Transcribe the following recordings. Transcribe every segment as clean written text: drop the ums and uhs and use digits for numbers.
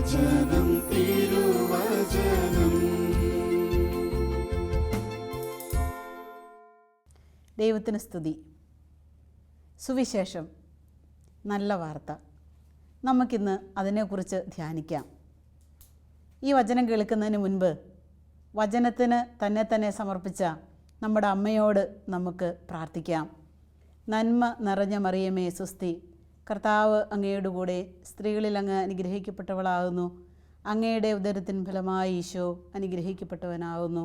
തിരുവചനം തിരുവചനം. ദൈവത്തിന് സ്തുതി. സുവിശേഷം, നല്ല വാർത്ത. നമുക്കിന്ന് അതിനെക്കുറിച്ച് ധ്യാനിക്കാം. ഈ വചനം കേൾക്കുന്നതിന് മുൻപ് വചനത്തിന് തന്നെ സമർപ്പിച്ച നമ്മുടെ അമ്മയോട് നമുക്ക് പ്രാർത്ഥിക്കാം. നന്മ നിറഞ്ഞ മറിയമേ സ്വസ്തി, കർത്താവ് അങ്ങയുടെ കൂടെ, സ്ത്രീകളിൽ അങ്ങ് അനുഗ്രഹിക്കപ്പെട്ടവളാകുന്നു. അങ്ങയുടെ ഉദരത്തിൻ ഫലമായി ഈശോ അനുഗ്രഹിക്കപ്പെട്ടവനാകുന്നു.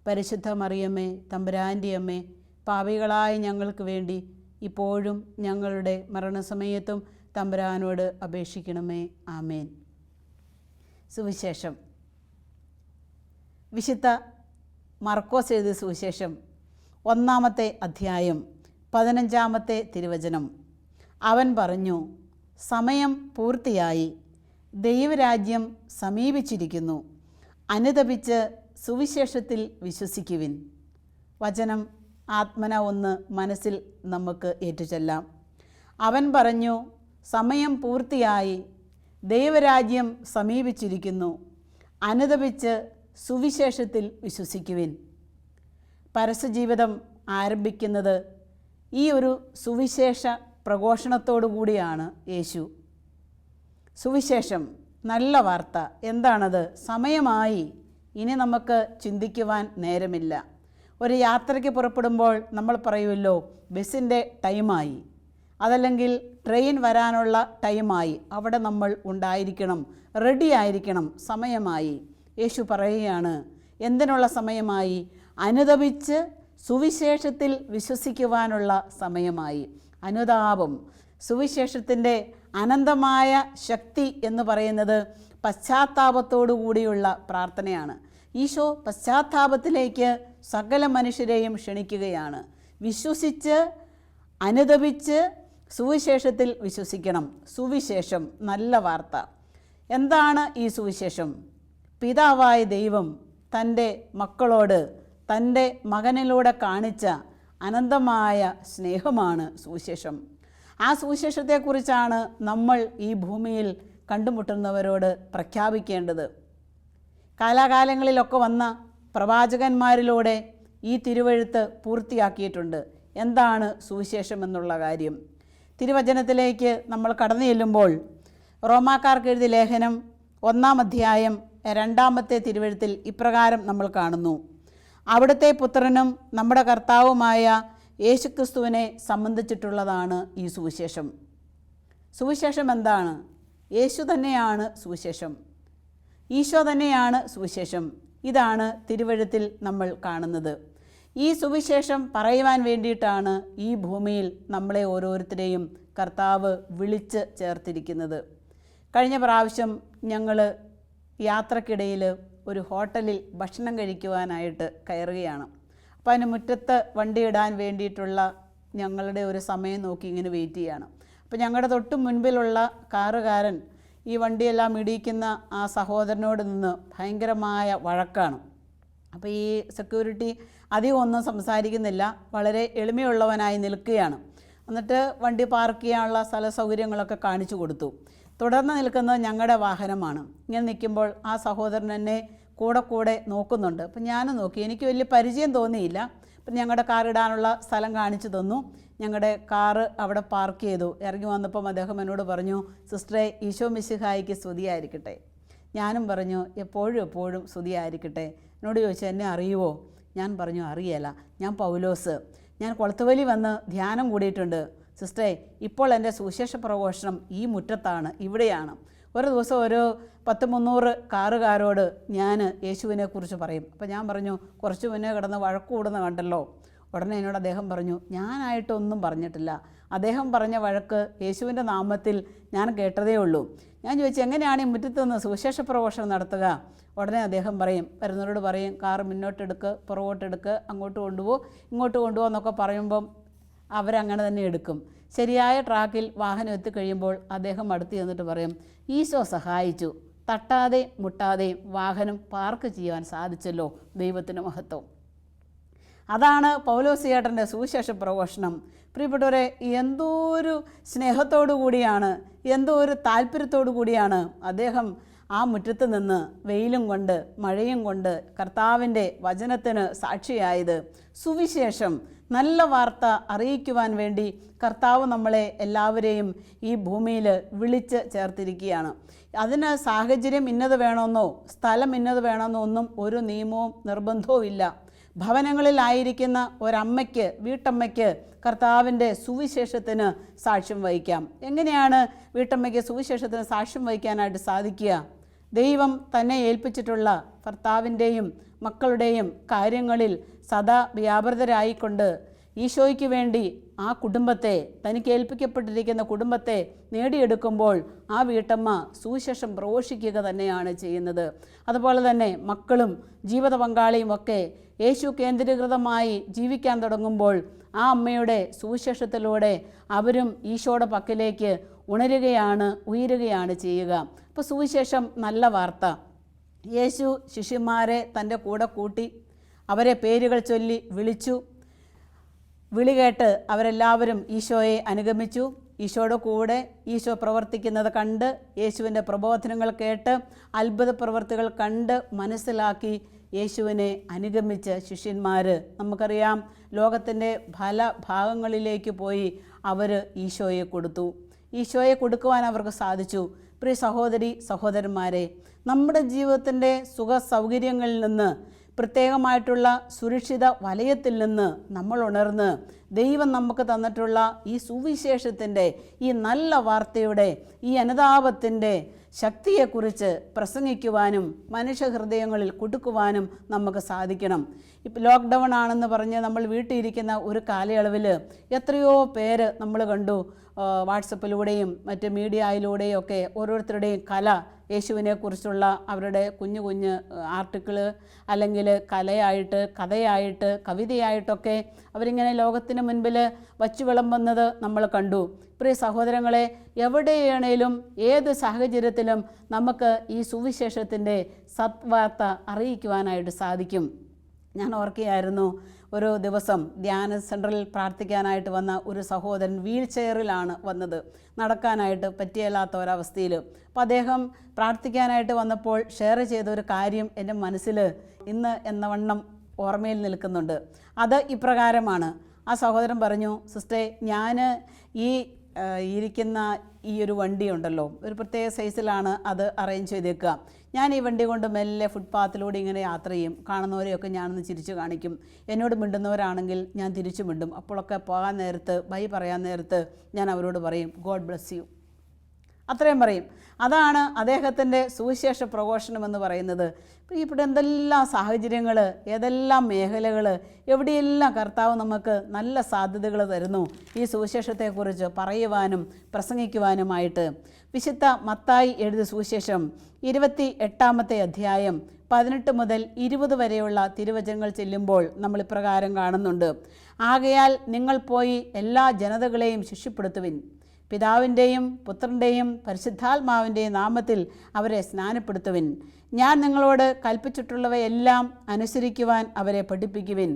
പരിശുദ്ധ മറിയമ്മേ, തമ്പുരാൻ്റെ അമ്മേ, പാപികളായ ഞങ്ങൾക്ക് വേണ്ടി ഇപ്പോഴും ഞങ്ങളുടെ മരണസമയത്തും തമ്പുരാനോട് അപേക്ഷിക്കണമേ. ആമേൻ. സുവിശേഷം. വിശുദ്ധ മർക്കോസ് എഴുതിയ സുവിശേഷം 1-ാമത്തെ അധ്യായം 15-ാമത്തെ തിരുവചനം. അവൻ പറഞ്ഞു, സമയം പൂർത്തിയായി, ദൈവരാജ്യം സമീപിച്ചിരിക്കുന്നു, അനുതപിച്ച് സുവിശേഷത്തിൽ വിശ്വസിക്കുവിൻ. വചനം ആത്മന ഒന്ന് മനസ്സിൽ നമുക്ക് ഏറ്റുചൊല്ലാം. അവൻ പറഞ്ഞു, സമയം പൂർത്തിയായി, ദൈവരാജ്യം സമീപിച്ചിരിക്കുന്നു, അനുതപിച്ച് സുവിശേഷത്തിൽ വിശ്വസിക്കുവിൻ. പരസ്യജീവിതം ആരംഭിക്കുന്നത് ഈ ഒരു സുവിശേഷ പ്രഘോഷണത്തോടു കൂടിയാണ് യേശു. സുവിശേഷം, നല്ല വാർത്ത. എന്താണത്? സമയമായി, ഇനി നമുക്ക് ചിന്തിക്കുവാൻ നേരമില്ല. ഒരു യാത്രയ്ക്ക് പുറപ്പെടുമ്പോൾ നമ്മൾ പറയുമല്ലോ, ബസ്സിൻ്റെ ടൈമായി, അതല്ലെങ്കിൽ ട്രെയിൻ വരാനുള്ള ടൈമായി, അവിടെ നമ്മൾ ഉണ്ടായിരിക്കണം, റെഡി ആയിരിക്കണം, സമയമായി. യേശു പറയുകയാണ്, എന്തിനുള്ള സമയമായി? അനുതപിച്ച് സുവിശേഷത്തിൽ വിശ്വസിക്കുവാനുള്ള സമയമായി. അനുതാപം, സുവിശേഷത്തിൻ്റെ അനന്തമായ ശക്തി എന്ന് പറയുന്നത് പശ്ചാത്താപത്തോടു കൂടിയുള്ള പ്രാർത്ഥനയാണ്. ഈശോ പശ്ചാത്താപത്തിലേക്ക് സകല മനുഷ്യരെയും ക്ഷണിക്കുകയാണ്. വിശ്വസിച്ച് അനുതപിച്ച് സുവിശേഷത്തിൽ വിശ്വസിക്കണം. സുവിശേഷം, നല്ല വാർത്ത. എന്താണ് ഈ സുവിശേഷം? പിതാവായ ദൈവം തൻ്റെ മക്കളോട് തൻ്റെ മകനിലൂടെ കാണിച്ച അനന്തമായ സ്നേഹമാണ് സുവിശേഷം. ആ സുവിശേഷത്തെക്കുറിച്ചാണ് നമ്മൾ ഈ ഭൂമിയിൽ കണ്ടുമുട്ടുന്നവരോട് പ്രഖ്യാപിക്കേണ്ടത്. കാലാകാലങ്ങളിലൊക്കെ വന്ന പ്രവാചകന്മാരിലൂടെ ഈ തിരുവെഴുത്ത് പൂർത്തിയാക്കിയിട്ടുണ്ട്. എന്താണ് സുവിശേഷം എന്നുള്ള കാര്യം തിരുവചനത്തിലേക്ക് നമ്മൾ കടന്നു ചെല്ലുമ്പോൾ, റോമാക്കാർക്ക് എഴുതിയ ലേഖനം 1-ാം അധ്യായം 2-ാമത്തെ തിരുവെഴുത്തിൽ ഇപ്രകാരം നമ്മൾ കാണുന്നു. അവിടുത്തെ പുത്രനും നമ്മുടെ കർത്താവുമായ യേശുക്രിസ്തുവിനെ സംബന്ധിച്ചിട്ടുള്ളതാണ് ഈ സുവിശേഷം. സുവിശേഷം എന്താണ്? യേശു തന്നെയാണ് സുവിശേഷം, ഈശോ തന്നെയാണ് സുവിശേഷം. ഇതാണ് തിരുവെഴുത്തിൽ നമ്മൾ കാണുന്നത്. ഈ സുവിശേഷം പറയുവാൻ വേണ്ടിയിട്ടാണ് ഈ ഭൂമിയിൽ നമ്മളെ ഓരോരുത്തരെയും കർത്താവ് വിളിച്ച് ചേർത്തിരിക്കുന്നത്. കഴിഞ്ഞ പ്രാവശ്യം ഞങ്ങൾ യാത്രക്കിടയിൽ ഒരു ഹോട്ടലിൽ ഭക്ഷണം കഴിക്കുവാനായിട്ട് കയറുകയാണ്. അപ്പോൾ അതിന് മുറ്റത്ത് വണ്ടി ഇടാൻ വേണ്ടിയിട്ടുള്ള ഞങ്ങളുടെ ഒരു സമയം നോക്കി ഇങ്ങനെ വെയിറ്റ് ചെയ്യാണ്. അപ്പോൾ ഞങ്ങളുടെ തൊട്ട് മുൻപിലുള്ള കാറുകാരൻ ഈ വണ്ടിയെല്ലാം ഇടിയിക്കുന്ന ആ സഹോദരനോട് നിന്ന് ഭയങ്കരമായ വഴക്കാണ്. അപ്പോൾ ഈ സെക്യൂരിറ്റി അധികം ഒന്നും സംസാരിക്കുന്നില്ല, വളരെ എളിമയുള്ളവനായി നിൽക്കുകയാണ്. എന്നിട്ട് വണ്ടി പാർക്ക് ചെയ്യാനുള്ള സ്ഥല സൗകര്യങ്ങളൊക്കെ കാണിച്ചു കൊടുത്തു. തുടർന്ന് നിൽക്കുന്നത് ഞങ്ങളുടെ വാഹനമാണ്. ഇങ്ങനെ നിൽക്കുമ്പോൾ ആ സഹോദരൻ എന്നെ കൂടെ നോക്കുന്നുണ്ട്. അപ്പം ഞാനും നോക്കി, എനിക്ക് വലിയ പരിചയം തോന്നിയില്ല. അപ്പം ഞങ്ങളുടെ കാർ ഇടാനുള്ള സ്ഥലം കാണിച്ചു തന്നു. ഞങ്ങളുടെ കാറ് അവിടെ പാർക്ക് ചെയ്തു. ഇറങ്ങി വന്നപ്പം അദ്ദേഹം എന്നോട് പറഞ്ഞു, സിസ്റ്ററെ, ഈശോ മിശിഹായിക്ക് സ്തുതിയായിരിക്കട്ടെ. ഞാനും പറഞ്ഞു, എപ്പോഴും സ്തുതിയായിരിക്കട്ടെ. എന്നോട് ചോദിച്ചു, എന്നെ അറിയുമോ? ഞാൻ പറഞ്ഞു, അറിയല, ഞാൻ പൗലോസ്, ഞാൻ കൊളത്തുവലി വന്ന് ധ്യാനം കൂടിയിട്ടുണ്ട്. സിസ്റ്ററെ, ഇപ്പോൾ എൻ്റെ സുവിശേഷ പ്രഘോഷണം ഈ മുറ്റത്താണ്, ഇവിടെയാണ്. ഒരു ദിവസം ഒരു 100-300 കാറുകാരോട് ഞാൻ യേശുവിനെക്കുറിച്ച് പറയും. അപ്പോൾ ഞാൻ പറഞ്ഞു, കുറച്ച് മുന്നേ കിടന്ന് വഴക്ക് കൂടുന്ന കണ്ടല്ലോ. ഉടനെ എന്നോട് അദ്ദേഹം പറഞ്ഞു, ഞാനായിട്ടൊന്നും പറഞ്ഞിട്ടില്ല, അദ്ദേഹം പറഞ്ഞ വഴക്ക് യേശുവിൻ്റെ നാമത്തിൽ ഞാൻ കേട്ടതേ ഉള്ളൂ. ഞാൻ ചോദിച്ചു, എങ്ങനെയാണ് ഈ മുറ്റത്ത് നിന്ന് സുവിശേഷ പ്രഘോഷണം നടത്തുക? ഉടനെ അദ്ദേഹം പറയും, വരുന്നവരോട് പറയും, കാറ് മുന്നോട്ടെടുക്ക്, പുറകോട്ടെടുക്ക്, അങ്ങോട്ട് കൊണ്ടുപോ, ഇങ്ങോട്ട് കൊണ്ടുപോ എന്നൊക്കെ പറയുമ്പം അവരങ്ങനെ തന്നെ എടുക്കും. ശരിയായ ട്രാക്കിൽ വാഹനം എത്തിക്കഴിയുമ്പോൾ അദ്ദേഹം അടുത്ത് ചെന്നിട്ട് പറയും, ഈശോ സഹായിച്ചു, തട്ടാതെ മുട്ടാതെ വാഹനം പാർക്ക് ചെയ്യാൻ സാധിച്ചല്ലോ, ദൈവത്തിന് മഹത്വം. അതാണ് പൗലോസിയേട്ടൻ്റെ സുവിശേഷ പ്രഘോഷണം. പ്രിയപ്പെട്ടവരെ, എന്തോ ഒരു സ്നേഹത്തോടു കൂടിയാണ്, എന്തോ ഒരു താല്പര്യത്തോടു കൂടിയാണ് അദ്ദേഹം ആ മുറ്റത്ത് നിന്ന് വെയിലും കൊണ്ട് മഴയും കൊണ്ട് കർത്താവിൻ്റെ വചനത്തിന് സാക്ഷിയായത്. സുവിശേഷം, നല്ല വാർത്ത അറിയിക്കുവാൻ വേണ്ടി കർത്താവ് നമ്മളെ എല്ലാവരെയും ഈ ഭൂമിയിൽ വിളിച്ച് ചേർത്തിരിക്കുകയാണ്. അതിന് സാഹചര്യം ഇന്നത് വേണമെന്നോ സ്ഥലം ഇന്നത് വേണമെന്നോ ഒന്നും ഒരു നിയമവും നിർബന്ധവും ഇല്ല. ഭവനങ്ങളിലായിരിക്കുന്ന ഒരമ്മയ്ക്ക്, വീട്ടമ്മയ്ക്ക് കർത്താവിൻ്റെ സുവിശേഷത്തിന് സാക്ഷ്യം വഹിക്കാം. എങ്ങനെയാണ് വീട്ടമ്മയ്ക്ക് സുവിശേഷത്തിന് സാക്ഷ്യം വഹിക്കാനായിട്ട് സാധിക്കുക? ദൈവം തന്നെ ഏൽപ്പിച്ചിട്ടുള്ള ഭർത്താവിൻ്റെയും മക്കളുടെയും കാര്യങ്ങളിൽ സദാ വ്യാപൃതരായിക്കൊണ്ട് ഈശോയ്ക്ക് വേണ്ടി ആ കുടുംബത്തെ, തനിക്ക് ഏൽപ്പിക്കപ്പെട്ടിരിക്കുന്ന കുടുംബത്തെ നേടിയെടുക്കുമ്പോൾ ആ വീട്ടമ്മ സുവിശേഷം പ്രഘോഷിക്കുക തന്നെയാണ് ചെയ്യുന്നത്. അതുപോലെ തന്നെ മക്കളും ജീവിത പങ്കാളിയും ഒക്കെ യേശു കേന്ദ്രീകൃതമായി ജീവിക്കാൻ തുടങ്ങുമ്പോൾ ആ അമ്മയുടെ സുവിശേഷത്തിലൂടെ അവരും ഈശോയുടെ പക്കലേക്ക് ഉയരുകയാണ് ചെയ്യുക. അപ്പോൾ സുവിശേഷം നല്ല വാർത്ത. യേശു ശിഷ്യന്മാരെ തൻ്റെ കൂടെ കൂട്ടി അവരെ പേരുകൾ ചൊല്ലി വിളിച്ചു. വിളി കേട്ട് അവരെല്ലാവരും ഈശോയെ അനുഗമിച്ചു. ഈശോയുടെ കൂടെ ഈശോ പ്രവർത്തിക്കുന്നത് കണ്ട്, യേശുവിൻ്റെ പ്രബോധനങ്ങൾ കേട്ട്, അത്ഭുത പ്രവൃത്തികൾ കണ്ട് മനസ്സിലാക്കി യേശുവിനെ അനുഗമിച്ച ശിഷ്യന്മാർ, നമുക്കറിയാം, ലോകത്തിൻ്റെ പല ഭാഗങ്ങളിലേക്ക് പോയി അവർ ഈശോയെ കൊടുത്തു. ഈശോയെ കൊടുക്കുവാൻ അവർക്ക് സാധിച്ചു. പ്രിയ സഹോദരി സഹോദരന്മാരെ, നമ്മുടെ ജീവിതത്തിൻ്റെ സുഖ സൗകര്യങ്ങളിൽ നിന്ന്, പ്രത്യേകമായിട്ടുള്ള സുരക്ഷിത വലയത്തിൽ നിന്ന് നമ്മൾ ഉണർന്ന് ദൈവം നമുക്ക് തന്നിട്ടുള്ള ഈ സുവിശേഷത്തിൻ്റെ, ഈ നല്ല വാർത്തയുടെ, ഈ അനുതാപത്തിൻ്റെ ശക്തിയെക്കുറിച്ച് പ്രസംഗിക്കുവാനും മനുഷ്യഹൃദയങ്ങളിൽ കൊടുക്കുവാനും നമുക്ക് സാധിക്കണം. ഇപ്പം ലോക്ക്ഡൗൺ ആണെന്ന് പറഞ്ഞ് നമ്മൾ വീട്ടിലിരിക്കുന്ന ഒരു കാലയളവിൽ എത്രയോ പേര് നമ്മൾ കണ്ടു. വാട്സപ്പിലൂടെയും മറ്റ് മീഡിയയിലൂടെയും ഒക്കെ ഓരോരുത്തരുടെയും കല, യേശുവിനെക്കുറിച്ചുള്ള അവരുടെ കുഞ്ഞു കുഞ്ഞ് ആർട്ടിക്കിൾ, അല്ലെങ്കിൽ കലയായിട്ട്, കഥയായിട്ട്, കവിതയായിട്ടൊക്കെ അവരിങ്ങനെ ലോകത്തിന് മുൻപിൽ വച്ചു വിളമ്പുന്നത് നമ്മൾ കണ്ടു. പ്രിയ സഹോദരങ്ങളെ, എവിടെയാണേലും ഏത് സാഹചര്യത്തിലും നമുക്ക് ഈ സുവിശേഷത്തിൻ്റെ സത്വാർത്ത അറിയിക്കുവാനായിട്ട് സാധിക്കും. ഞാൻ ഓർക്കുകയായിരുന്നു, ഒരു ദിവസം ധ്യാന സെൻറ്ററിൽ പ്രാർത്ഥിക്കാനായിട്ട് വന്ന ഒരു സഹോദരൻ വീൽ ചെയറിലാണ് വന്നത്, നടക്കാനായിട്ട് പറ്റിയല്ലാത്ത ഒരവസ്ഥയിൽ. അപ്പോൾ അദ്ദേഹം പ്രാർത്ഥിക്കാനായിട്ട് വന്നപ്പോൾ ഷെയർ ചെയ്ത ഒരു കാര്യം എൻ്റെ മനസ്സിൽ ഇന്ന് എന്നവണ്ണം ഓർമ്മയിൽ നിൽക്കുന്നുണ്ട്. അത് ഇപ്രകാരമാണ്. ആ സഹോദരൻ പറഞ്ഞു, സിസ്റ്റേ, ഞാൻ ഇരിക്കുന്ന ഈ ഒരു വണ്ടി ഉണ്ടല്ലോ, ഒരു പ്രത്യേക സൈസിലാണ് അത് അറേഞ്ച് ചെയ്തേക്കുക. ഞാൻ ഈ വണ്ടി കൊണ്ട് മെല്ലെ ഫുട്പാത്തിലൂടെ ഇങ്ങനെ യാത്ര ചെയ്യും. കാണുന്നവരെയൊക്കെ ഞാനൊന്ന് ചിരിച്ചു കാണിക്കും. എന്നോട് മിണ്ടുന്നവരാണെങ്കിൽ ഞാൻ തിരിച്ചു മിണ്ടും. അപ്പോഴൊക്കെ പോകാൻ നേരത്ത്, ബൈ പറയാൻ നേരത്ത് ഞാൻ അവരോട് പറയും, ഗോഡ് ബ്ലെസ് യു, അത്രയും പറയും. അതാണ് അദ്ദേഹത്തിൻ്റെ സുവിശേഷ പ്രഘോഷണം എന്ന് പറയുന്നത്. ഇവിടെ എന്തെല്ലാം സാഹചര്യങ്ങൾ, ഏതെല്ലാം മേഖലകൾ, എവിടെയെല്ലാം കർത്താവ് നമുക്ക് നല്ല സാധ്യതകൾ തരുന്നു ഈ സുവിശേഷത്തെക്കുറിച്ച് പറയുവാനും പ്രസംഗിക്കുവാനുമായിട്ട്. വിശുദ്ധ മത്തായി എഴുതിയ സുവിശേഷം 28-ാമത്തെ അധ്യായം 18 മുതൽ 20 വരെയുള്ള തിരുവചനങ്ങൾ ചെല്ലുമ്പോൾ നമ്മൾ ഇപ്രകാരം കാണുന്നുണ്ട്. ആകയാൽ നിങ്ങൾ പോയി എല്ലാ ജനതകളെയും ശിഷ്യപ്പെടുത്തുവിൻ. പിതാവിൻ്റെയും പുത്രൻ്റെയും പരിശുദ്ധാത്മാവിൻ്റെയും നാമത്തിൽ അവരെ സ്നാനപ്പെടുത്തുവിൻ. ഞാൻ നിങ്ങളോട് കൽപ്പിച്ചിട്ടുള്ളവയെല്ലാം അനുസരിക്കുവാൻ അവരെ പഠിപ്പിക്കുവിൻ.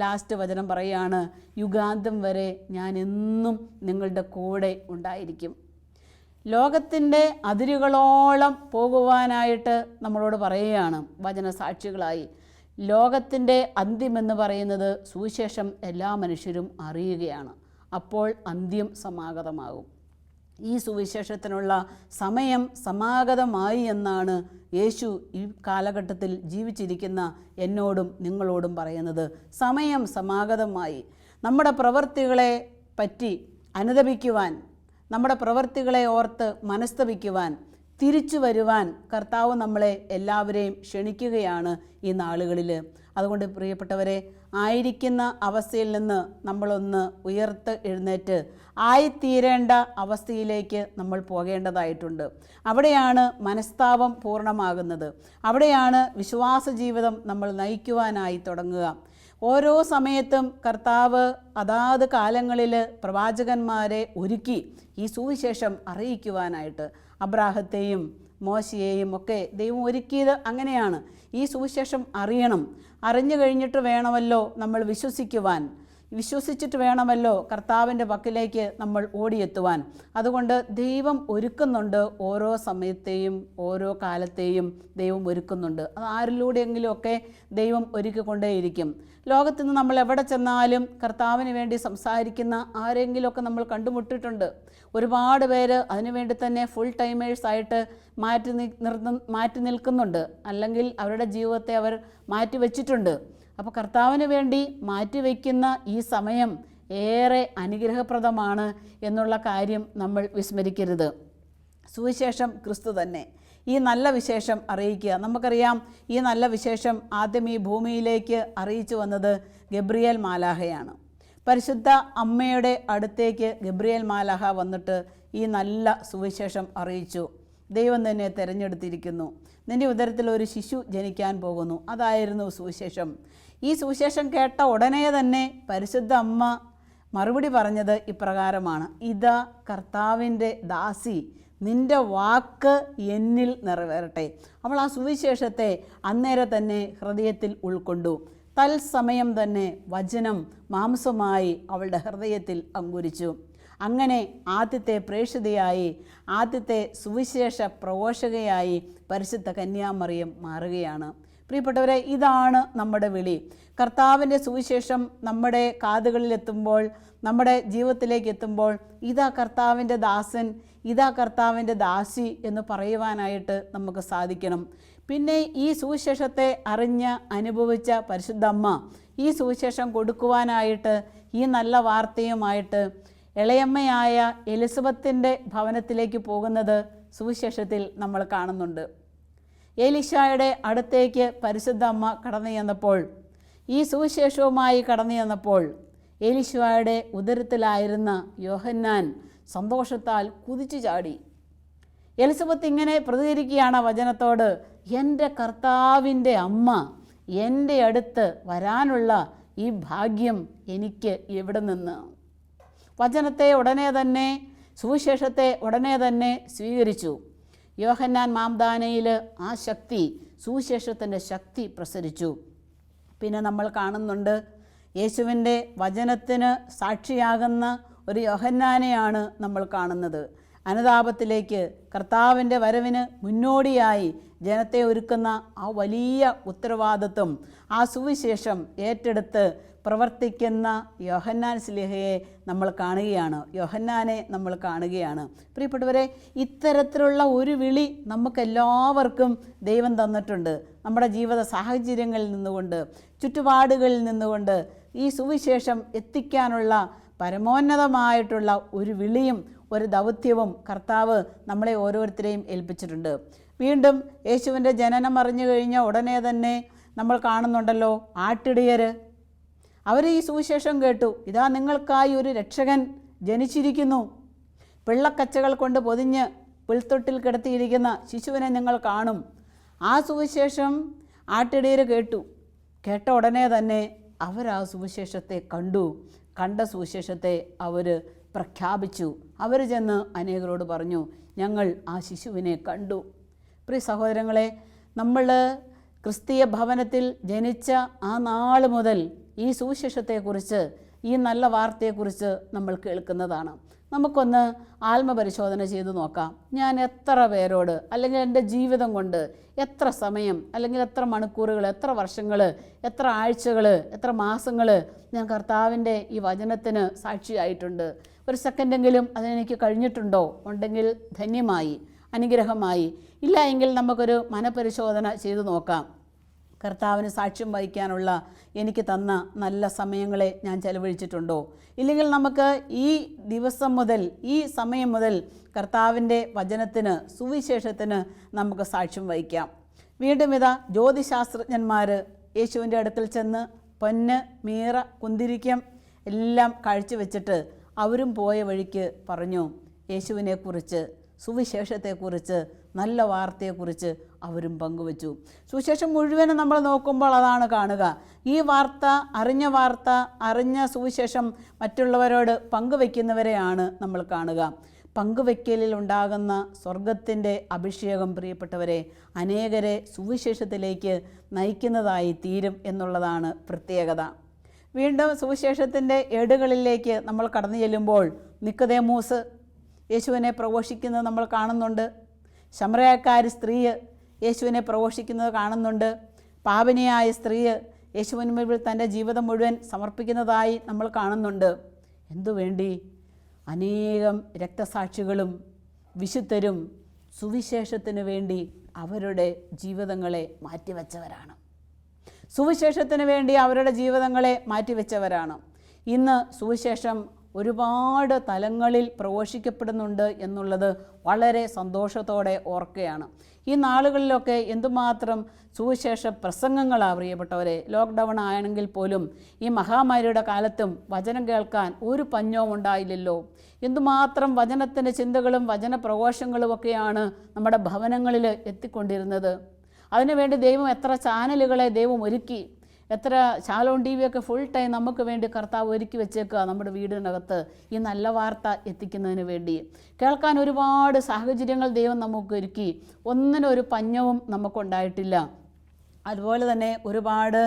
ലാസ്റ്റ് വചനം പറയുകയാണ്, യുഗാന്തം വരെ ഞാൻ എന്നും നിങ്ങളുടെ കൂടെ ഉണ്ടായിരിക്കും. ലോകത്തിൻ്റെ അതിരുകളോളം പോകുവാനായിട്ട് നമ്മളോട് പറയുകയാണ് വചനസാക്ഷികളായി. ലോകത്തിൻ്റെ അന്ത്യമെന്ന് പറയുന്നത് സുവിശേഷം എല്ലാ മനുഷ്യരും അറിയുകയാണ്. അപ്പോൾ അന്ത്യം സമാഗതമാകും. ഈ സുവിശേഷത്തിനുള്ള സമയം സമാഗതമായി എന്നാണ് യേശു ഈ കാലഘട്ടത്തിൽ ജീവിച്ചിരിക്കുന്ന എന്നോടും നിങ്ങളോടും പറയുന്നത്. സമയം സമാഗതമായി. നമ്മുടെ പ്രവൃത്തികളെ പറ്റി അനുതപിക്കുവാൻ, നമ്മുടെ പ്രവൃത്തികളെ ഓർത്ത് മനസ്തപിക്കുവാൻ, തിരിച്ചു വരുവാൻ കർത്താവ് നമ്മളെ എല്ലാവരെയും ക്ഷണിക്കുകയാണ് ഈ നാളുകളിൽ. അതുകൊണ്ട് പ്രിയപ്പെട്ടവരെ, ആയിരിക്കുന്ന അവസ്ഥയിൽ നിന്ന് നമ്മളൊന്ന് ഉയർത്ത് എഴുന്നേറ്റ് ആയിത്തീരേണ്ട അവസ്ഥയിലേക്ക് നമ്മൾ പോകേണ്ടതായിട്ടുണ്ട്. അവിടെയാണ് മനസ്താപം പൂർണ്ണമാകുന്നത്. അവിടെയാണ് വിശ്വാസ ജീവിതം നമ്മൾ നയിക്കുവാനായി തുടങ്ങുക. ഓരോ സമയത്തും കർത്താവ് അതാത് കാലങ്ങളിൽ പ്രവാചകന്മാരെ ഒരുക്കി ഈ സുവിശേഷം അറിയിക്കുവാനായിട്ട്. അബ്രാഹത്തെയും മോശയെയും ഒക്കെ ദൈവം ഒരുക്കിയത് അങ്ങനെയാണ്. ഈ സുവിശേഷം അറിയണം. അറിഞ്ഞു കഴിഞ്ഞിട്ട് വേണമല്ലോ നമ്മൾ വിശ്വസിക്കുവാൻ. വിശ്വസിച്ചിട്ട് വേണമല്ലോ കർത്താവിൻ്റെ പക്കലേക്ക് നമ്മൾ ഓടിയെത്തുവാൻ. അതുകൊണ്ട് ദൈവം ഒരുക്കുന്നുണ്ട്, ഓരോ സമയത്തെയും ഓരോ കാലത്തെയും ദൈവം ഒരുക്കുന്നുണ്ട്. അത് ആരിലൂടെയെങ്കിലുമൊക്കെ ദൈവം ഒരുക്കിക്കൊണ്ടേയിരിക്കും. ലോകത്ത് നിന്ന് നമ്മൾ എവിടെ ചെന്നാലും കർത്താവിന് വേണ്ടി സംസാരിക്കുന്ന ആരെങ്കിലുമൊക്കെ നമ്മൾ കണ്ടുമുട്ടിയിട്ടുണ്ട്. ഒരുപാട് പേര് അതിനുവേണ്ടി തന്നെ ഫുൾ ടൈമേഴ്സായിട്ട് മാറ്റി നിൽക്കുന്നുണ്ട്, അല്ലെങ്കിൽ അവരുടെ ജീവിതത്തെ അവർ മാറ്റി വച്ചിട്ടുണ്ട്. അപ്പോൾ കർത്താവിന് വേണ്ടി മാറ്റിവെക്കുന്ന ഈ സമയം ഏറെ അനുഗ്രഹപ്രദമാണ് എന്നുള്ള കാര്യം നമ്മൾ വിസ്മരിക്കരുത്. സുവിശേഷം ക്രിസ്തു തന്നെ. ഈ നല്ല വിശേഷം അറിയിക്കുക. നമുക്കറിയാം, ഈ നല്ല വിശേഷം ആദ്യം ഈ ഭൂമിയിലേക്ക് അറിയിച്ചു വന്നത് ഗബ്രിയേൽ മാലാഹയാണ്. പരിശുദ്ധ അമ്മയുടെ അടുത്തേക്ക് ഗബ്രിയേൽ മാലാഹ വന്നിട്ട് ഈ നല്ല സുവിശേഷം അറിയിച്ചു. ദൈവം തന്നെ തിരഞ്ഞെടുത്തിരിക്കുന്നു, നിന്റെ ഉദരത്തിൽ ഒരു ശിശു ജനിക്കാൻ പോകുന്നു. അതായിരുന്നു സുവിശേഷം. ഈ സുവിശേഷം കേട്ട ഉടനെ തന്നെ പരിശുദ്ധ അമ്മ മറുപടി പറഞ്ഞത് ഇപ്രകാരമാണ്: ഇതാ കർത്താവിൻ്റെ ദാസി, നിന്റെ വാക്ക് എന്നിൽ നിറവേറട്ടെ. അവൾ ആ സുവിശേഷത്തെ അന്നേരം തന്നെ ഹൃദയത്തിൽ ഉൾക്കൊണ്ടു. തത്സമയം തന്നെ വചനം മാംസമായി അവളുടെ ഹൃദയത്തിൽ അങ്കുരിച്ചു. അങ്ങനെ ആദ്യത്തെ പ്രേക്ഷിതയായി, ആദ്യത്തെ സുവിശേഷ പ്രഘോഷകയായി പരിശുദ്ധ കന്യാമറിയം മാറുകയാണ്. പ്രിയപ്പെട്ടവരെ, ഇതാണ് നമ്മുടെ വിളി. കർത്താവിൻ്റെ സുവിശേഷം നമ്മുടെ കാതുകളിലെത്തുമ്പോൾ, നമ്മുടെ ജീവിതത്തിലേക്ക് എത്തുമ്പോൾ, ഇതാ കർത്താവിൻ്റെ ദാസൻ, ഇതാ കർത്താവിൻ്റെ ദാസി എന്ന് പറയുവാനായിട്ട് നമുക്ക് സാധിക്കണം. പിന്നെ ഈ സുവിശേഷത്തെ അറിഞ്ഞ് അനുഭവിച്ച പരിശുദ്ധ അമ്മ ഈ സുവിശേഷം കൊടുക്കുവാനായിട്ട്, ഈ നല്ല വാർത്തയുമായിട്ട് ഇളയമ്മയായ എലിസബത്തിൻ്റെ ഭവനത്തിലേക്ക് പോകുന്നത് സുവിശേഷത്തിൽ നമ്മൾ കാണുന്നുണ്ട്. എലീശായുടെ അടുത്തേക്ക് പരിശുദ്ധ അമ്മ കടന്നു ചെന്നപ്പോൾ, ഈ സുവിശേഷവുമായി കടന്നു ചെന്നപ്പോൾ, എലീശായുടെ ഉദരത്തിലായിരുന്ന യോഹന്നാൻ സന്തോഷത്താൽ കുതിച്ചു ചാടി. എലിസബത്ത് ഇങ്ങനെ പ്രതികരിക്കുകയാണ് വചനത്തോട്: എൻ്റെ കർത്താവിൻ്റെ അമ്മ എൻ്റെ അടുത്ത് വരാനുള്ള ഈ ഭാഗ്യം എനിക്ക് എവിടെ നിന്ന്? വചനത്തെ ഉടനെ തന്നെ, സുവിശേഷത്തെ ഉടനെ തന്നെ സ്വീകരിച്ചു. യോഹന്നാൻ മാംദാനയിൽ ആ ശക്തി, സുവിശേഷത്തിൻ്റെ ശക്തി പ്രസരിച്ചു. പിന്നെ നമ്മൾ കാണുന്നുണ്ട്, യേശുവിൻ്റെ വചനത്തിന് സാക്ഷിയാകുന്ന ഒരു യോഹന്നാനെയാണ് നമ്മൾ കാണുന്നത്. അനുതാപത്തിലേക്ക്, കർത്താവിൻ്റെ വരവിന് മുന്നോടിയായി ജനത്തെ ഒരുക്കുന്ന ആ വലിയ ഉത്തരവാദിത്വം, ആ സുവിശേഷം ഏറ്റെടുത്ത് പ്രവർത്തിക്കുന്ന യോഹന്നാൻ സ്ലീഹയെ നമ്മൾ കാണുകയാണ്, യോഹന്നാനെ നമ്മൾ കാണുകയാണ്. പ്രിയപ്പെട്ടവരെ, ഇത്തരത്തിലുള്ള ഒരു വിളി നമുക്കെല്ലാവർക്കും ദൈവം തന്നിട്ടുണ്ട്. നമ്മുടെ ജീവിത സാഹചര്യങ്ങളിൽ നിന്നുകൊണ്ട്, ചുറ്റുപാടുകളിൽ നിന്നുകൊണ്ട് ഈ സുവിശേഷം എത്തിക്കാനുള്ള പരമോന്നതമായിട്ടുള്ള ഒരു വിളിയും ഒരു ദൗത്യവും കർത്താവ് നമ്മളെ ഓരോരുത്തരെയും ഏൽപ്പിച്ചിട്ടുണ്ട്. വീണ്ടും യേശുവിൻ്റെ ജനനം അറിഞ്ഞു കഴിഞ്ഞ ഉടനെ തന്നെ നമ്മൾ കാണുന്നുണ്ടല്ലോ, ആട്ടിടയർ അവർ ഈ സുവിശേഷം കേട്ടു. ഇതാ നിങ്ങൾക്കായി ഒരു രക്ഷകൻ ജനിച്ചിരിക്കുന്നു, പിള്ളക്കച്ചകൾ കൊണ്ട് പൊതിഞ്ഞ് പുൽത്തൊട്ടിൽ കിടത്തിയിരിക്കുന്ന ശിശുവിനെ നിങ്ങൾ കാണും. ആ സുവിശേഷം ആട്ടിടയർ കേട്ടു. കേട്ട ഉടനെ തന്നെ അവർ ആ സുവിശേഷത്തെ കണ്ട സുവിശേഷത്തെ അവർ പ്രഖ്യാപിച്ചു. അവർ ചെന്ന് അനേകരോട് പറഞ്ഞു, ഞങ്ങൾ ആ ശിശുവിനെ കണ്ടു. പ്രിയ സഹോദരങ്ങളെ, നമ്മൾ ക്രിസ്തീയ ഭവനത്തിൽ ജനിച്ച ആ നാൾ മുതൽ ഈ സുവിശേഷത്തെക്കുറിച്ച്, ഈ നല്ല വാർത്തയെക്കുറിച്ച് നമ്മൾ കേൾക്കുന്നതാണ്. നമുക്കൊന്ന് ആത്മപരിശോധന ചെയ്തു നോക്കാം. ഞാൻ എത്ര പേരോട്, അല്ലെങ്കിൽ എൻ്റെ ജീവിതം കൊണ്ട് എത്ര സമയം, അല്ലെങ്കിൽ എത്ര മണിക്കൂറുകൾ, എത്ര വർഷങ്ങൾ, എത്ര ആഴ്ചകൾ, എത്ര മാസങ്ങൾ ഞാൻ കർത്താവിൻ്റെ ഈ വചനത്തിന് സാക്ഷിയായിട്ടുണ്ട്? ഒരു സെക്കൻഡെങ്കിലും അതിനെനിക്ക് കഴിഞ്ഞിട്ടുണ്ടോ? ഉണ്ടെങ്കിൽ ധന്യമായി, അനുഗ്രഹമായി. ഇല്ല എങ്കിൽ നമുക്കൊരു മനപരിശോധന ചെയ്തു നോക്കാം. കർത്താവിന് സാക്ഷ്യം വഹിക്കാനുള്ള എനിക്ക് തന്ന നല്ല സമയങ്ങളെ ഞാൻ ചെലവഴിച്ചിട്ടുണ്ടോ? ഇല്ലെങ്കിൽ നമുക്ക് ഈ ദിവസം മുതൽ, ഈ സമയം മുതൽ കർത്താവിൻ്റെ വചനത്തിന്, സുവിശേഷത്തിന് നമുക്ക് സാക്ഷ്യം വഹിക്കാം. വീണ്ടും ഇതാ ജ്യോതിശാസ്ത്രജ്ഞന്മാർ യേശുവിൻ്റെ അടുക്കൽ ചെന്ന് പൊന്ന്, മീറ, കുന്തിരിക്കം എല്ലാം കാഴ്ചവെച്ചിട്ട് അവരും പോയ വഴിക്ക് പറഞ്ഞു യേശുവിനെക്കുറിച്ച്, സുവിശേഷത്തെക്കുറിച്ച്, നല്ല വാർത്തയെക്കുറിച്ച് അവരും പങ്കുവച്ചു. സുവിശേഷം മുഴുവനും നമ്മൾ നോക്കുമ്പോൾ അതാണ് കാണുക. ഈ വാർത്ത, അറിഞ്ഞ സുവിശേഷം മറ്റുള്ളവരോട് പങ്കുവയ്ക്കുന്നവരെയാണ് നമ്മൾ കാണുക. പങ്കുവയ്ക്കലിൽ ഉണ്ടാകുന്ന സ്വർഗത്തിൻ്റെ അഭിഷേകം, പ്രിയപ്പെട്ടവരെ, അനേകരെ സുവിശേഷത്തിലേക്ക് നയിക്കുന്നതായി തീരും എന്നുള്ളതാണ് പ്രത്യേകത. വീണ്ടും സുവിശേഷത്തിൻ്റെ ഏടുകളിലേക്ക് നമ്മൾ കടന്നു ചെല്ലുമ്പോൾ നിക്കോദേമോസ് യേശുവിനെ പ്രഘോഷിക്കുന്നത് നമ്മൾ കാണുന്നുണ്ട്. ശമറിയക്കാരി സ്ത്രീ യേശുവിനെ പ്രഘോഷിക്കുന്നത് കാണുന്നുണ്ട്. പാപിനിയായ സ്ത്രീ യേശുവിന് മുൻപിൽ തൻ്റെ ജീവിതം മുഴുവൻ സമർപ്പിക്കുന്നതായി നമ്മൾ കാണുന്നുണ്ട്. എന്തുവേണ്ടി? അനേകം രക്തസാക്ഷികളും വിശുദ്ധരും സുവിശേഷത്തിന് വേണ്ടി അവരുടെ ജീവിതങ്ങളെ മാറ്റിവെച്ചവരാണ്. സുവിശേഷത്തിന് വേണ്ടി അവരുടെ ജീവിതങ്ങളെ മാറ്റിവെച്ചവരാണ്. ഇന്ന് സുവിശേഷം ഒരുപാട് തലങ്ങളിൽ പ്രഘോഷിക്കപ്പെടുന്നുണ്ട് എന്നുള്ളത് വളരെ സന്തോഷത്തോടെ ഓർക്കുകയാണ്. ഈ നാളുകളിലൊക്കെ എന്തുമാത്രം സുവിശേഷ പ്രസംഗങ്ങളാണ് പ്രിയപ്പെട്ടവരെ. ലോക്ക്ഡൗൺ ആണെങ്കിൽ പോലും ഈ മഹാമാരിയുടെ കാലത്തും വചനം കേൾക്കാൻ ഒരു പഞ്ഞവും ഉണ്ടായില്ലല്ലോ. എന്തുമാത്രം വചനത്തിൻ്റെ ചിന്തകളും വചന പ്രഘോഷങ്ങളുമൊക്കെയാണ് നമ്മുടെ ഭവനങ്ങളിൽ എത്തിക്കൊണ്ടിരുന്നത്. അതിനുവേണ്ടി ദൈവം എത്ര ചാനലുകളെ ദൈവം ഒരുക്കി, എത്ര ശാലോൺ ടി വിയൊക്കെ ഫുൾ ടൈം നമുക്ക് വേണ്ടി കർത്താവ് ഒരുക്കി വെച്ചേക്കുക നമ്മുടെ വീടിനകത്ത് ഈ നല്ല വാർത്ത എത്തിക്കുന്നതിന് വേണ്ടി. കേൾക്കാൻ ഒരുപാട് സാഹചര്യങ്ങൾ ദൈവം നമുക്ക് ഒരുക്കി. ഒന്നിനൊരു പഞ്ഞവും നമുക്കുണ്ടായിട്ടില്ല. അതുപോലെ തന്നെ ഒരുപാട്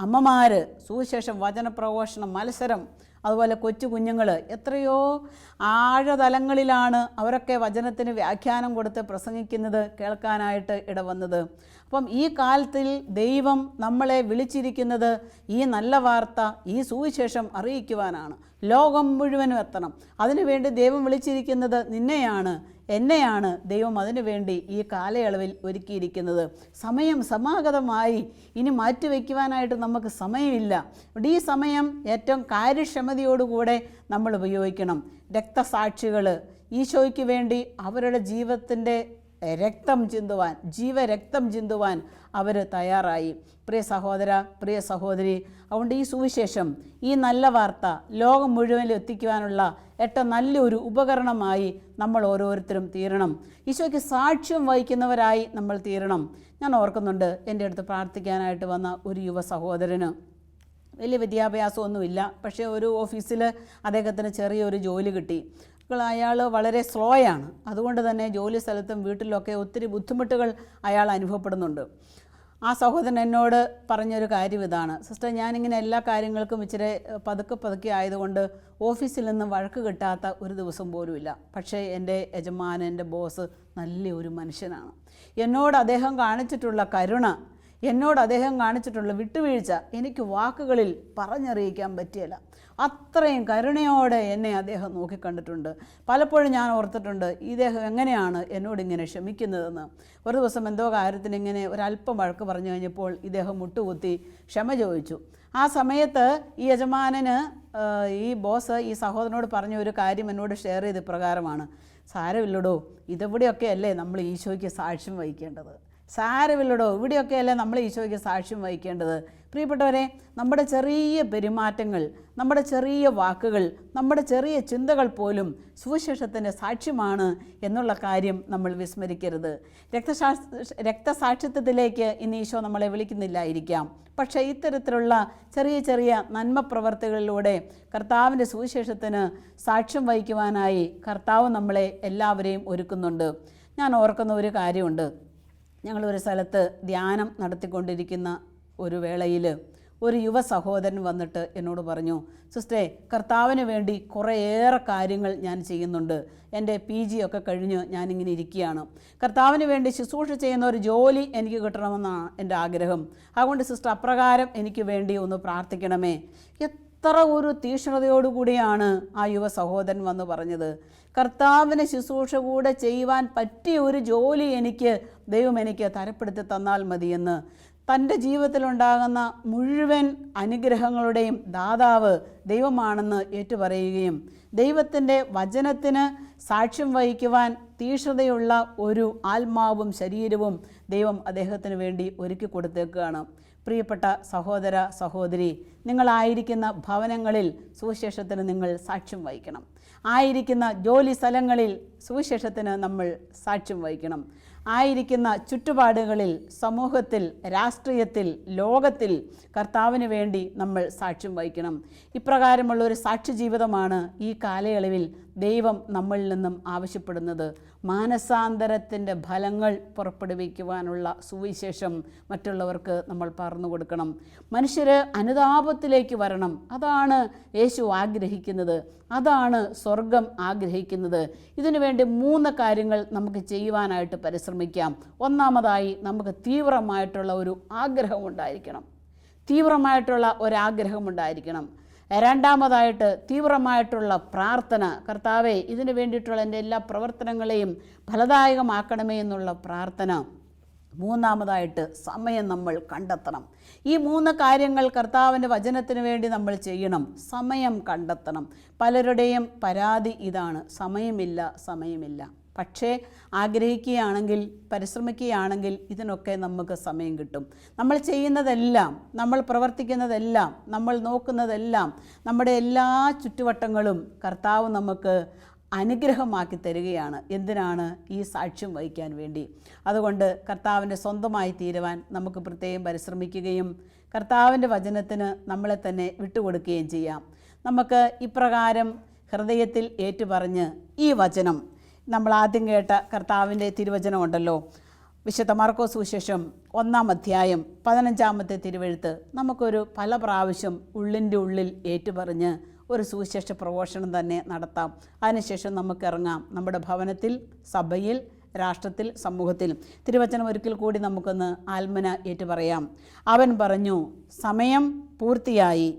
അമ്മമാർ സുവിശേഷം വചനപ്രഘോഷണം മത്സരം, അതുപോലെ കൊച്ചു കുഞ്ഞുങ്ങൾ എത്രയോ ആഴതലങ്ങളിലാണ് അവരൊക്കെ വചനത്തിന് വ്യാഖ്യാനം കൊടുത്ത് പ്രസംഗിക്കുന്നത് കേൾക്കാനായിട്ട് ഇടവന്നത്. അപ്പം ഈ കാലത്തിൽ ദൈവം നമ്മളെ വിളിച്ചിരിക്കുന്നത് ഈ നല്ല വാർത്ത, ഈ സുവിശേഷം അറിയിക്കുവാനാണ്. ലോകം മുഴുവനും എത്തണം. അതിനുവേണ്ടി ദൈവം വിളിച്ചിരിക്കുന്നത് നിന്നെയാണ്, എന്നെയാണ് ദൈവം അതിനുവേണ്ടി ഈ കാലയളവിൽ ഒരുക്കിയിരിക്കുന്നത്. സമയം സമാഗതമായി. ഇനി മാറ്റിവെക്കുവാനായിട്ട് നമുക്ക് സമയമില്ല. ഈ സമയം ഏറ്റവും കാര്യക്ഷമതയോടുകൂടെ നമ്മൾ ഉപയോഗിക്കണം. രക്തസാക്ഷികൾ ഈശോയ്ക്ക് വേണ്ടി അവരുടെ ജീവിതത്തിൻ്റെ രക്തം ചിന്തുവാൻ, ജീവരക്തം ചിന്തുവാൻ അവർ തയ്യാറായി. പ്രിയ സഹോദര, പ്രിയ സഹോദരി, അതുകൊണ്ട് ഈ സുവിശേഷം, ഈ നല്ല വാർത്ത ലോകം മുഴുവനും എത്തിക്കുവാനുള്ള ഏറ്റവും നല്ലൊരു ഉപകരണമായി നമ്മൾ ഓരോരുത്തരും തീരണം. ഈശോയ്ക്ക് സാക്ഷ്യം വഹിക്കുന്നവരായി നമ്മൾ തീരണം. ഞാൻ ഓർക്കുന്നുണ്ട്, എൻ്റെ അടുത്ത് പ്രാർത്ഥിക്കാനായിട്ട് വന്ന ഒരു യുവ സഹോദരന് വലിയ വിദ്യാഭ്യാസമൊന്നുമില്ല. പക്ഷേ ഒരു ഓഫീസിൽ അദ്ദേഹത്തിന് ചെറിയൊരു ജോലി കിട്ടി. അയാൾ വളരെ സ്ലോയാണ്. അതുകൊണ്ട് തന്നെ ജോലി സ്ഥലത്തും വീട്ടിലൊക്കെ ഒത്തിരി ബുദ്ധിമുട്ടുകൾ അയാൾ അനുഭവപ്പെടുന്നുണ്ട്. ആ സഹോദരൻ എന്നോട് പറഞ്ഞൊരു കാര്യം ഇതാണ്: സിസ്റ്റർ, ഞാനിങ്ങനെ എല്ലാ കാര്യങ്ങൾക്കും ഇച്ചിരി പതുക്കെ ആയതുകൊണ്ട് ഓഫീസിൽ നിന്ന് വഴക്ക് കിട്ടാത്ത ഒരു ദിവസം പോലുമില്ല. പക്ഷേ എൻ്റെ യജമാനൻ, എൻ്റെ ബോസ് നല്ലൊരു മനുഷ്യനാണ്. എന്നോട് അദ്ദേഹം കാണിച്ചിട്ടുള്ള കരുണ, എന്നോട് അദ്ദേഹം കാണിച്ചിട്ടുള്ള വിട്ടുവീഴ്ച എനിക്ക് വാക്കുകളിൽ പറഞ്ഞറിയിക്കാൻ പറ്റിയില്ല. അത്രയും കരുണയോടെ എന്നെ അദ്ദേഹം നോക്കിക്കണ്ടിട്ടുണ്ട്. പലപ്പോഴും ഞാൻ ഓർത്തിട്ടുണ്ട്, ഇദ്ദേഹം എങ്ങനെയാണ് എന്നോടിങ്ങനെ ക്ഷമിക്കുന്നതെന്ന്. ഒരു ദിവസം എന്തോ കാര്യത്തിന് ഇങ്ങനെ ഒരല്പം വഴക്ക് പറഞ്ഞു കഴിഞ്ഞപ്പോൾ ഇദ്ദേഹം മുട്ടുകുത്തി ക്ഷമ ചോദിച്ചു. ആ സമയത്ത് ഈ യജമാനന്, ഈ ബോസ് ഈ സഹോദരനോട് പറഞ്ഞ ഒരു കാര്യം എന്നോട് ഷെയർ ചെയ്ത് ഇപ്രകാരമാണ്: സാരമില്ലടോ, ഇതെവിടെയൊക്കെ അല്ലേ നമ്മൾ ഈശോയ്ക്ക് സാക്ഷ്യം വഹിക്കേണ്ടത്. സാരമില്ലടോ, ഇവിടെയൊക്കെയല്ലേ നമ്മൾ ഈശോയ്ക്ക് സാക്ഷ്യം വഹിക്കേണ്ടത്. പ്രിയപ്പെട്ടവരെ, നമ്മുടെ ചെറിയ പെരുമാറ്റങ്ങൾ, നമ്മുടെ ചെറിയ വാക്കുകൾ, നമ്മുടെ ചെറിയ ചിന്തകൾ പോലും സുവിശേഷത്തിൻ്റെ സാക്ഷ്യമാണ് എന്നുള്ള കാര്യം നമ്മൾ വിസ്മരിക്കരുത്. രക്തസാക്ഷിത്വത്തിലേക്ക് ഇന്ന് ഈശോ നമ്മളെ വിളിക്കുന്നില്ലായിരിക്കാം. പക്ഷേ ഇത്തരത്തിലുള്ള ചെറിയ ചെറിയ നന്മ പ്രവർത്തികളിലൂടെ കർത്താവിൻ്റെ സുവിശേഷത്തിന് സാക്ഷ്യം വഹിക്കുവാനായി കർത്താവ് നമ്മളെ എല്ലാവരെയും ഒരുക്കുന്നുണ്ട്. ഞാൻ ഓർക്കുന്ന ഒരു കാര്യമുണ്ട്. ഞങ്ങളൊരു സ്ഥലത്ത് ധ്യാനം നടത്തിക്കൊണ്ടിരിക്കുന്ന ഒരു വേളയിൽ ഒരു യുവ സഹോദരൻ വന്നിട്ട് എന്നോട് പറഞ്ഞു: സിസ്റ്ററെ, കർത്താവിന് വേണ്ടി കുറേയേറെ കാര്യങ്ങൾ ഞാൻ ചെയ്യുന്നുണ്ട്. എൻ്റെ PG ഒക്കെ കഴിഞ്ഞ് ഞാനിങ്ങനെ ഇരിക്കുകയാണ്. കർത്താവിന് വേണ്ടി ശുശ്രൂഷ ചെയ്യുന്ന ഒരു ജോലി എനിക്ക് കിട്ടണമെന്നാണ് എൻ്റെ ആഗ്രഹം. അതുകൊണ്ട് സിസ്റ്റർ, അപ്രകാരം എനിക്ക് വേണ്ടി ഒന്ന് പ്രാർത്ഥിക്കണമേ. എത്ര ഒരു തീക്ഷ്ണതയോടുകൂടിയാണ് ആ യുവ സഹോദരൻ വന്ന് പറഞ്ഞത്. കർത്താവിന് ശുശ്രൂഷ കൂടെ ചെയ്യുവാൻ പറ്റിയ ഒരു ജോലി ദൈവം എനിക്ക് തരപ്പെടുത്തി തന്നാൽ മതിയെന്ന്. തൻ്റെ ജീവിതത്തിലുണ്ടാകുന്ന മുഴുവൻ അനുഗ്രഹങ്ങളുടെയും ദാതാവ് ദൈവമാണെന്ന് ഏറ്റുപറയുകയും ദൈവത്തിൻ്റെ വചനത്തിന് സാക്ഷ്യം വഹിക്കുവാൻ തീക്ഷ്ണതയുള്ള ഒരു ആത്മാവും ശരീരവും ദൈവം അദ്ദേഹത്തിന് വേണ്ടി ഒരുക്കി കൊടുത്തേക്കുകയാണ്. പ്രിയപ്പെട്ട സഹോദര, സഹോദരി, നിങ്ങളായിരിക്കുന്ന ഭവനങ്ങളിൽ സുവിശേഷത്തിന് നിങ്ങൾ സാക്ഷ്യം വഹിക്കണം. ആയിരിക്കുന്ന ജോലി സ്ഥലങ്ങളിൽ സുവിശേഷത്തിന് നമ്മൾ സാക്ഷ്യം വഹിക്കണം. ആയിരിക്കുന്ന ചുറ്റുപാടുകളിൽ, സമൂഹത്തിൽ, രാഷ്ട്രീയത്തിൽ, ലോകത്തിൽ കർത്താവിന് വേണ്ടി നമ്മൾ സാക്ഷ്യം വഹിക്കണം. ഇപ്രകാരമുള്ള ഒരു സാക്ഷ്യ ജീവിതമാണ് ഈ കാലയളവിൽ ദൈവം നമ്മളിൽ നിന്നും ആവശ്യപ്പെടുന്നത് മാനസാന്തരത്തിൻ്റെ ഫലങ്ങൾ പുറപ്പെടുവിക്കുവാനുള്ള സുവിശേഷം മറ്റുള്ളവർക്ക് നമ്മൾ പറഞ്ഞു കൊടുക്കണം. മനുഷ്യർ അനുതാപത്തിലേക്ക് വരണം. അതാണ് യേശു ആഗ്രഹിക്കുന്നത്, അതാണ് സ്വർഗം ആഗ്രഹിക്കുന്നത്. ഇതിനുവേണ്ടി 3 കാര്യങ്ങൾ നമുക്ക് ചെയ്യുവാനായിട്ട് പരിശ്രമിക്കാം. ഒന്നാമതായി നമുക്ക് തീവ്രമായിട്ടുള്ള ഒരു ആഗ്രഹമുണ്ടായിരിക്കണം. തീവ്രമായിട്ടുള്ള ഒരാഗ്രഹമുണ്ടായിരിക്കണം. രണ്ടാമതായിട്ട് തീവ്രമായിട്ടുള്ള പ്രാർത്ഥന. കർത്താവേ, ഇതിനു വേണ്ടിയിട്ടുള്ള എൻ്റെ എല്ലാ പ്രവർത്തനങ്ങളെയും ഫലദായകമാക്കണമേ എന്നുള്ള പ്രാർത്ഥന. മൂന്നാമതായിട്ട് സമയം നമ്മൾ കണ്ടെത്തണം. ഈ 3 കാര്യങ്ങൾ കർത്താവിൻ്റെ വചനത്തിന് വേണ്ടി നമ്മൾ ചെയ്യണം. സമയം കണ്ടെത്തണം. പലരുടെയും പരാതി ഇതാണ്, സമയമില്ല. പക്ഷേ ആഗ്രഹിക്കുകയാണെങ്കിൽ, പരിശ്രമിക്കുകയാണെങ്കിൽ ഇതിനൊക്കെ നമുക്ക് സമയം കിട്ടും. നമ്മൾ ചെയ്യുന്നതെല്ലാം, നമ്മൾ പ്രവർത്തിക്കുന്നതെല്ലാം, നമ്മൾ നോക്കുന്നതെല്ലാം, നമ്മുടെ എല്ലാ ചുറ്റുവട്ടങ്ങളും കർത്താവ് നമുക്ക് അനുഗ്രഹമാക്കി തരികയാണ്. എന്തിനാണ്? ഈ സാക്ഷ്യം വഹിക്കാൻ വേണ്ടി. അതുകൊണ്ട് കർത്താവിൻ്റെ സ്വന്തമായി തീരുവാൻ നമുക്ക് പ്രത്യേകം പരിശ്രമിക്കുകയും കർത്താവിൻ്റെ വചനത്തിന് നമ്മളെ തന്നെ വിട്ടുകൊടുക്കുകയും ചെയ്യാം. നമുക്ക് ഇപ്രകാരം ഹൃദയത്തിൽ ഏറ്റുപറഞ്ഞ് ഈ വചനം, നമ്മൾ ആദ്യം കേട്ട കർത്താവിൻ്റെ തിരുവചനമുണ്ടല്ലോ, വിശുദ്ധ മാർക്കോസ് സുവിശേഷം 1-ാം അധ്യായം 15-ാമത്തെ തിരുവെഴുത്ത്, നമുക്കൊരു പല പ്രാവശ്യം ഉള്ളിൻ്റെ ഉള്ളിൽ ഏറ്റുപറഞ്ഞ് ഒരു സുവിശേഷ പ്രഘോഷണം തന്നെ നടത്താം. അതിനുശേഷം നമുക്കിറങ്ങാം നമ്മുടെ ഭവനത്തിൽ, സഭയിൽ, രാഷ്ട്രത്തിൽ, സമൂഹത്തിൽ. തിരുവചനം ഒരിക്കൽ കൂടി നമുക്കൊന്ന് ആത്മന ഏറ്റുപറയാം. അവൻ പറഞ്ഞു, സമയം പൂർത്തിയായി,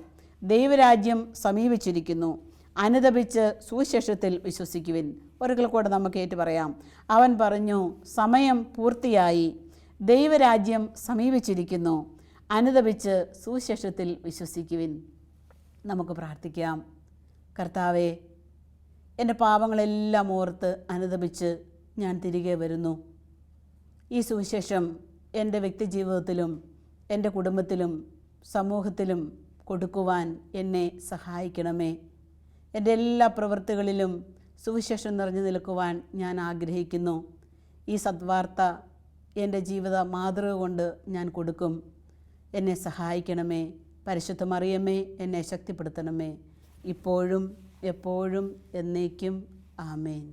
ദൈവരാജ്യം സമീപിച്ചിരിക്കുന്നു, അനുതപിച്ച് സുവിശേഷത്തിൽ വിശ്വസിക്കുവിൻ. ഒരിക്കൽ കൂടെ നമുക്ക് ഏറ്റുപറയാം. അവൻ പറഞ്ഞു, സമയം പൂർത്തിയായി, ദൈവരാജ്യം സമീപിച്ചിരിക്കുന്നു, അനുതപിച്ച് സുവിശേഷത്തിൽ വിശ്വസിക്കുവിൻ. നമുക്ക് പ്രാർത്ഥിക്കാം. കർത്താവേ, എൻ്റെ പാപങ്ങളെല്ലാം ഓർത്ത് അനുതപിച്ച് ഞാൻ തിരികെ വരുന്നു. ഈ സുവിശേഷം എൻ്റെ വ്യക്തിജീവിതത്തിലും എൻ്റെ കുടുംബത്തിലും സമൂഹത്തിലും കൊടുക്കുവാൻ എന്നെ സഹായിക്കണമേ. എൻ്റെ എല്ലാ പ്രവൃത്തികളിലും സുവിശേഷം നിറഞ്ഞു നിൽക്കുവാൻ ഞാൻ ആഗ്രഹിക്കുന്നു. ഈ സദ്വാർത്ത എൻ്റെ ജീവിത മാതൃക കൊണ്ട് ഞാൻ കൊടുക്കും. എന്നെ സഹായിക്കണമേ. പരിശുദ്ധ മറിയമേ, എന്നെ ശക്തിപ്പെടുത്തണമേ. ഇപ്പോഴും എപ്പോഴും എന്നേക്കും. ആമേൻ.